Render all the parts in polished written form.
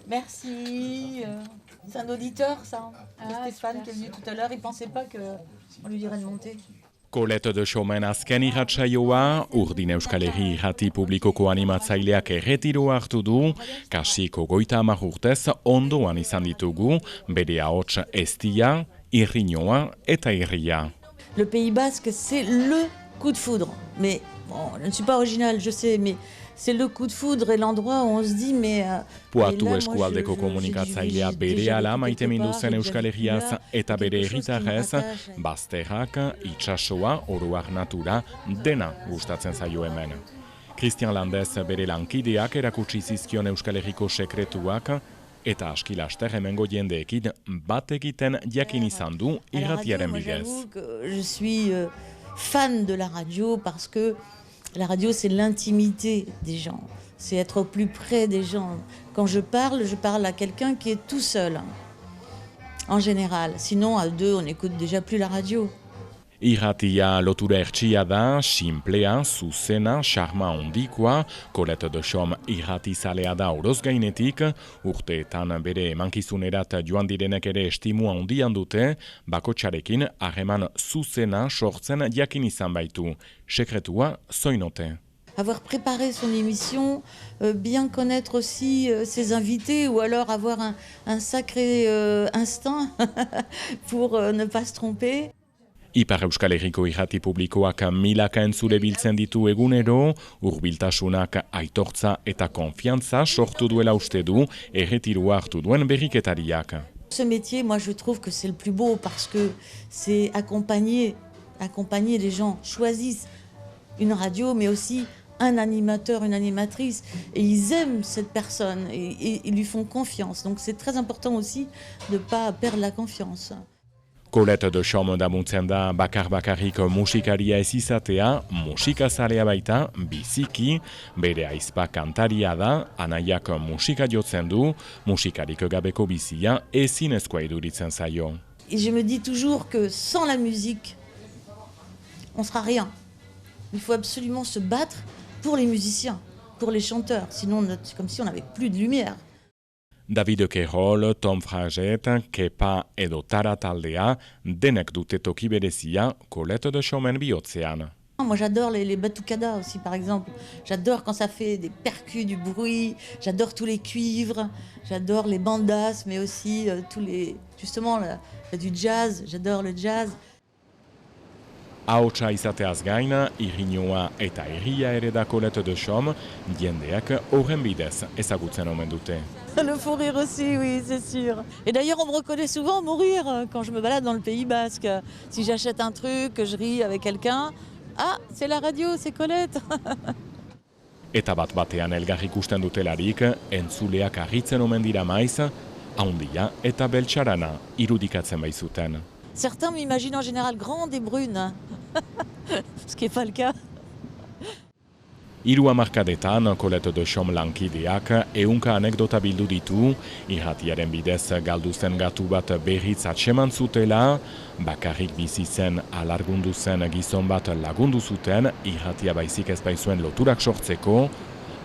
Merci. C'est un auditeur, ça. Stéphane qui est venu tout à l'heure, il ne pensait pas qu'on lui dirait de monter. Colette de Chomen azken irratsaioa, Urdin Euskal Herri irrati publikoko animatzaileak erretiroa hartu du, kasiko 30 urtez ondoan izan ditugu, bere ahots eztia, irriñoa eta irria. Le Pays Basque, c'est le coup de foudre. Mais bon, je ne suis pas originale, je sais, mais c'est le coup de foudre et l'endroit où on se dit, mais... Poatu eskualdeko komunikatzailea berehala maite mindu zen Euskal Herriaz eta bere herritarrez, bazterrak, itsasoa, oroar natura, dena gustatzen zaio hemen. Christian Landez bere lankideak erakutsi zizkion Euskal Herriko sekretuak, eta aski laster hemengo jendeekin bat egiten jakin izan du irratiaren bidez. Je suis fan de la radio parce que la radio, c'est l'intimité des gens. C'est être au plus près des gens. Quand je parle à quelqu'un qui est tout seul, en général. Sinon, à deux, on n'écoute déjà plus la radio. Irratia lotura hertsia da, simplea, zuzena, charma ondikoa, Colette de Chom irratizalea da oroz gainetik, urteetan bere emankizunerat joan direnek ere estimua ondian dute, bakotxarekin harreman zuzena sortzen jakin izan baitu. Sekretua zoinote. Avoir préparé son émission, bien connaître aussi ses invités ou alors avoir un sacré instinct pour ne pas se tromper. Ipar Euskal Herriko irrati publikoak milaka entzule biltzen ditu egunero, hurbiltasunak aitortza eta konfiantza sortu duela uste du erretirua hartu duen berriketariak. Ce métier, moi je trouve que c'est le plus beau parce que c'est accompagner les gens, choisissent une radio mais aussi un animateur, une animatrice et ils aiment cette personne et ils lui font confiance. Donc c'est très important aussi de ne pas perdre la confiance. Colette de Chom damuntzen da bakar-bakarrik musikaria ez izatea, musikazalea baita, biziki, bere aizpa kantaria da, anaiak musika jotzen du, musikarik gabeko bizia ezinezkoa iduritzen zaio. Et je me dis toujours que sans la musique, on sera rien. Il faut absolument se battre pour les musiciens, pour les chanteurs, sinon c'est comme si on n'avait plus de lumière. David Kerol, Tom Fraget, Kepa edo Tara taldea, denek dute toki berezia Colette de Chomen bihotzean. Moi j'adore les batucadas aussi par exemple, j'adore quand ça fait des percus, du bruit, j'adore tous les cuivres, j'adore les bandas mais aussi tous les... Justement du jazz, j'adore le jazz. Ahotsa izateaz gaina, irriñoa eta irria ere da Colette de Chom, jendeak horren bidez ezagutzen omen dute. Le fou rire aussi, oui, c'est sûr. Et d'ailleurs, on me reconnaît souvent mon rire quand je me balade dans le Pays Basque. Si j'achète un truc, que je ris avec quelqu'un, ah, c'est la radio, c'est Colette. Eta bat-batean elgar ikusten dutelarik, entzuleak harritzen omen dira maiz, haundia eta beltxarana irudikatzen baizuten. Certains m'imaginent en général grande et brune, ce qui n'est pas le cas. Hiru hamarkadetan Colette de Chom lankideak ehunka anekdota bildu ditu, irratiaren bidez galdu zen gatu bat berriz atseman zutela, bakarrik bizi zen alargundu zen gizon bat lagundu zuten, irratia baizik ez baizuen loturak sortzeko,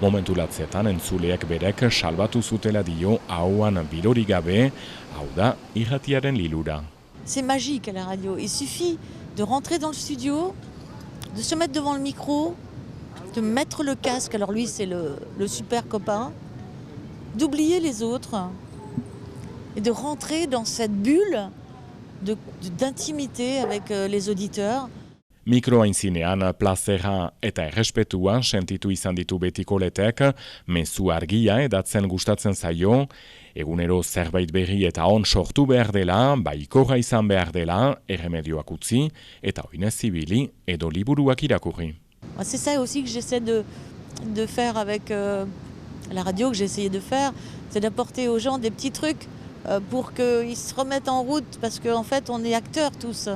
momentu latzetan entzuleek berek salbatu zutela dio ahoan bilori gabe, hau da irratiaren lilura. C'est magique à la radio, il suffit de rentrer dans le studio, de se mettre devant le micro, de mettre le casque, alors lui c'est le super copain, d'oublier les autres et de rentrer dans cette bulle d'intimité avec les auditeurs. Mikroa intzinean plazera eta errespetua sentitu izan ditu beti Colettek, mezu argia edatzen gustatzen zaio, egunero zerbait berri eta on sortu behar dela, baikorra izan behar dela, erremedioak utzi, eta oinez zibili edo liburuak irakurri. C'est ça aussi que j'essaie de faire avec la radio, que j'ai essayé de faire, c'est d'apporter aux gens des petits trucs pour qu'ils se remettent en route, parce qu'en fait on est acteurs tous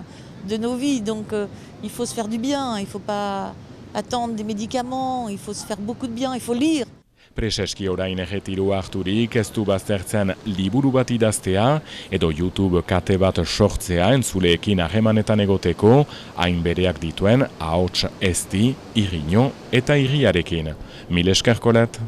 de nos vies, donc il faut se faire du bien, il ne faut pas attendre des médicaments, il faut se faire beaucoup de bien, il faut lire. Preseski orain erretirua harturik ez du baztertzen liburu bat idaztea edo YouTube kate bat sortzea entzuleekin harremanetan egoteko, hain bereak dituen ahots ezti, irriño eta irriarekin. Mil esker, Colette.